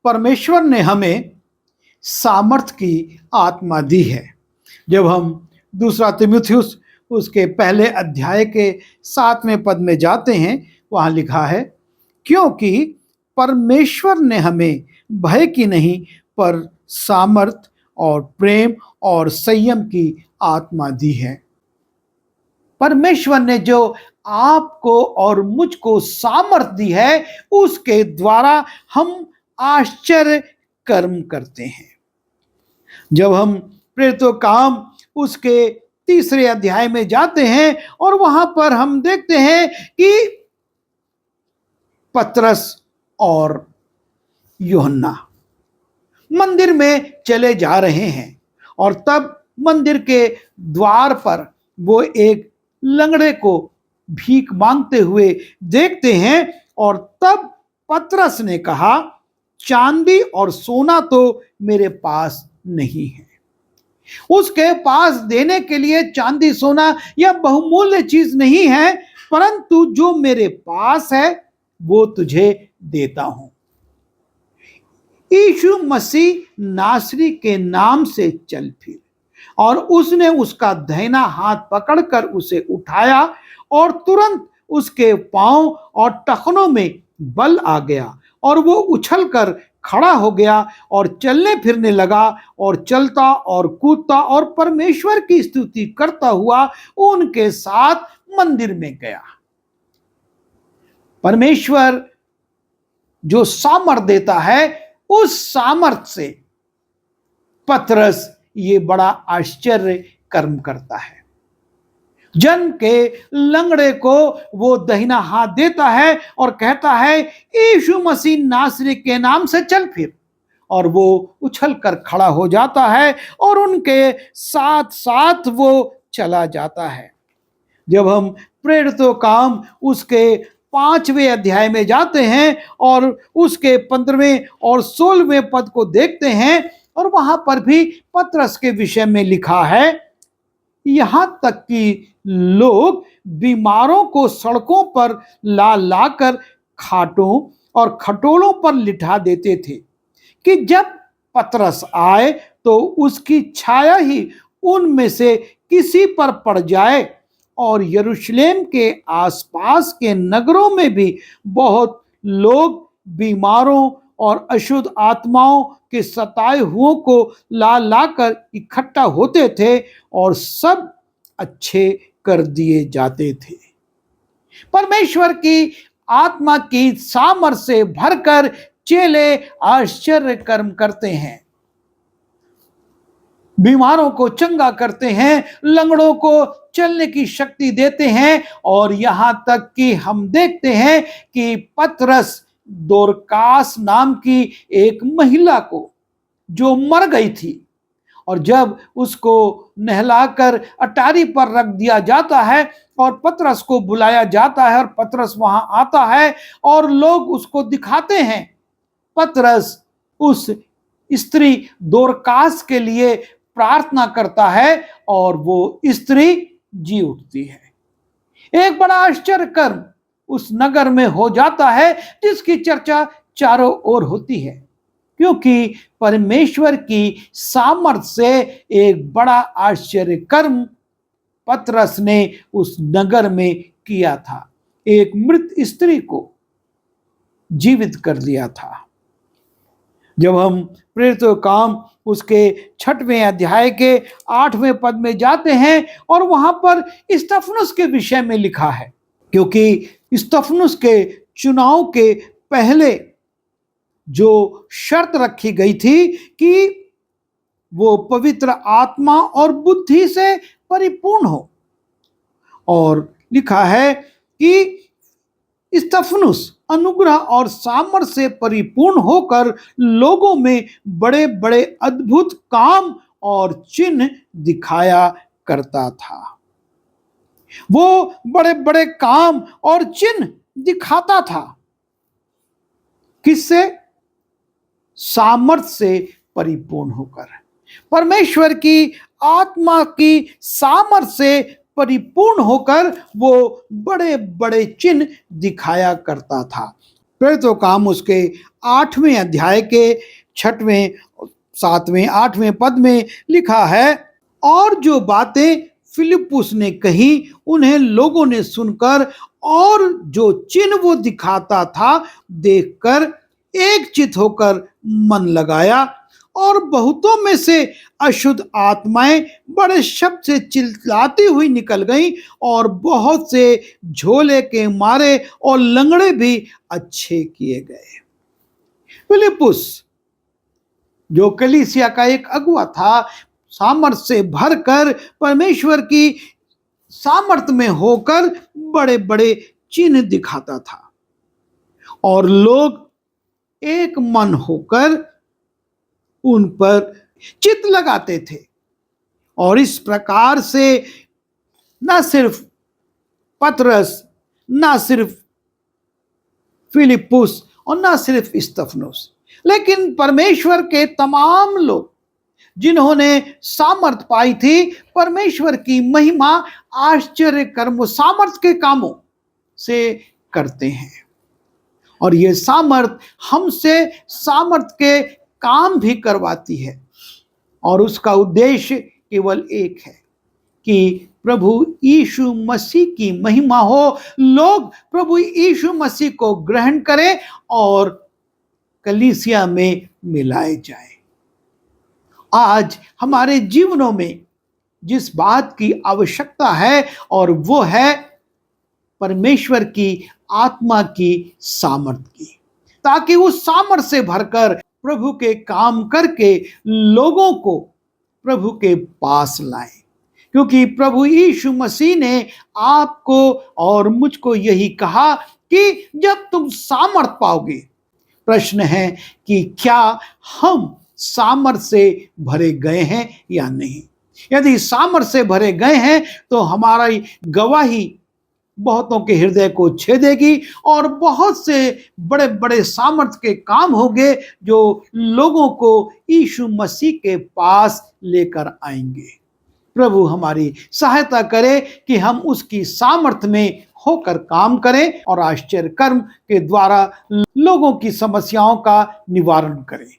परमेश्वर ने हमें सामर्थ की आत्मा दी है। जब हम दूसरा तीमुथियुस उसके पहले अध्याय के 7वें पद में जाते हैं, वहां लिखा है, क्योंकि परमेश्वर ने हमें भय की नहीं पर सामर्थ और प्रेम और संयम की आत्मा दी है। परमेश्वर ने जो आपको और मुझको सामर्थ दी है, उसके द्वारा हम आश्चर्य कर्म करते हैं। जब हम प्रेरितों काम उसके 3 अध्याय में जाते हैं और वहां पर हम देखते हैं कि पतरस और यूहन्ना मंदिर में चले जा रहे हैं और तब मंदिर के द्वार पर वो एक लंगड़े को भीख मांगते हुए देखते हैं और तब पतरस ने कहा, चांदी और सोना तो मेरे पास नहीं है। उसके पास देने के लिए चांदी सोना या बहुमूल्य चीज नहीं है, परंतु जो मेरे पास है वो तुझे देता हूं। यीशु मसीह नासरी के नाम से चल फिर, और उसने उसका दाहिना हाथ पकड़कर उसे उठाया और तुरंत उसके पांव और टखनों में बल आ गया और वो उछलकर खड़ा हो गया और चलने फिरने लगा और चलता और कूदता और परमेश्वर की स्तुति करता हुआ उनके साथ मंदिर में गया। परमेश्वर जो सामर्थ देता है, उस सामर्थ से पतरस ये बड़ा आश्चर्य कर्म करता है। जन के लंगड़े को वो दाहिना हाथ देता है और कहता है, यीशु मसीह नासरी के नाम से चल फिर, और वो उछल कर खड़ा हो जाता है और उनके साथ साथ वो चला जाता है। जब हम प्रेरितों काम उसके 5वें अध्याय में जाते हैं और उसके 15वें और 16वें पद को देखते हैं, और वहां पर भी पतरस के विषय में लिखा है, यहां तक कि लोग बीमारों को सड़कों पर ला लाकर खाटों और खटोलों पर लिटा देते थे कि जब पतरस आए तो उसकी छाया ही उनमें से किसी पर पड़ जाए। और यरूशलेम के आसपास के नगरों में भी बहुत लोग बीमारों और अशुद्ध आत्माओं के सताए हुओं को ला लाकर इकट्ठा होते थे और सब अच्छे कर दिए जाते थे। परमेश्वर की आत्मा की सामर्थ से भरकर चेले आश्चर्य कर्म करते हैं, बीमारों को चंगा करते हैं, लंगड़ों को चलने की शक्ति देते हैं, और यहां तक कि हम देखते हैं कि पतरस दोरकास नाम की एक महिला को जो मर गई थी, और जब उसको नहलाकर अटारी पर रख दिया जाता है और पतरस को बुलाया जाता है और पतरस वहां आता है और लोग उसको दिखाते हैं, पतरस उस स्त्री दोरकास के लिए प्रार्थना करता है और वो स्त्री जी उठती है। एक बड़ा आश्चर्य कर्म उस नगर में हो जाता है जिसकी चर्चा चारों ओर होती है, क्योंकि परमेश्वर की सामर्थ से एक बड़ा आश्चर्य कर्म पतरस ने उस नगर में किया था। एक मृत स्त्री को जीवित कर दिया था। जब हम प्रेरितों काम उसके 6वें अध्याय के 8वें पद में जाते हैं और वहां पर स्तिफनुस के विषय में लिखा है, क्योंकि स्तिफनुस के चुनाव के पहले जो शर्त रखी गई थी कि वो पवित्र आत्मा और बुद्धि से परिपूर्ण हो, और लिखा है कि स्तिफनुस अनुग्रह और सामर्थ से परिपूर्ण होकर लोगों में बड़े बड़े अद्भुत काम और चिन्ह दिखाया करता था। वो बड़े बड़े काम और चिन्ह दिखाता था। किससे? सामर्थ से परिपूर्ण होकर, परमेश्वर की आत्मा की सामर्थ से परिपूर्ण होकर वो बड़े बड़े चिन्ह दिखाया करता था। प्रेरितों काम उसके 8वें अध्याय के 6वें, 7वें, 8वें पद में लिखा है, और जो बातें फिलिप्पुस ने कही उन्हें लोगों ने सुनकर और जो चिन्ह वो दिखाता था देखकर एक चित होकर मन लगाया, और बहुतों में से अशुद्ध आत्माएं बड़े शब्द से चिल्लाती हुई निकल गईं, और बहुत से झोले के मारे और लंगड़े भी अच्छे किए गए। फिलिप्पुस, जो कलीसिया का एक अगुवा था, सामर्थ से भरकर परमेश्वर की सामर्थ में होकर बड़े बड़े चिन्ह दिखाता था, और लोग एक मन होकर उन पर चित्त लगाते थे। और इस प्रकार से न सिर्फ पतरस, न सिर्फ फिलिप्पुस और न सिर्फ स्तफनुस, लेकिन परमेश्वर के तमाम लोग जिन्होंने सामर्थ पाई थी, परमेश्वर की महिमा आश्चर्य कर्म सामर्थ के कामों से करते हैं। और ये सामर्थ हमसे सामर्थ के काम भी करवाती है, और उसका उद्देश्य केवल एक है कि प्रभु यीशु मसीह की महिमा हो, लोग प्रभु यीशु मसीह को ग्रहण करें और कलीसिया में मिलाए जाए। आज हमारे जीवनों में जिस बात की आवश्यकता है, और वो है परमेश्वर की आत्मा की सामर्थ की, ताकि उस सामर्थ से भरकर प्रभु के काम करके लोगों को प्रभु के पास लाएं। क्योंकि प्रभु यीशु मसीह ने आपको और मुझको यही कहा कि जब तुम सामर्थ पाओगे, प्रश्न है कि क्या हम सामर्थ से भरे गए हैं या नहीं। यदि सामर्थ से भरे गए हैं तो हमारी गवाही बहुतों के हृदय को छेदेगी, और बहुत से बड़े बड़े सामर्थ के काम होंगे जो लोगों को यीशु मसीह के पास लेकर आएंगे। प्रभु हमारी सहायता करे कि हम उसकी सामर्थ में होकर काम करें और आश्चर्य कर्म के द्वारा लोगों की समस्याओं का निवारण करें।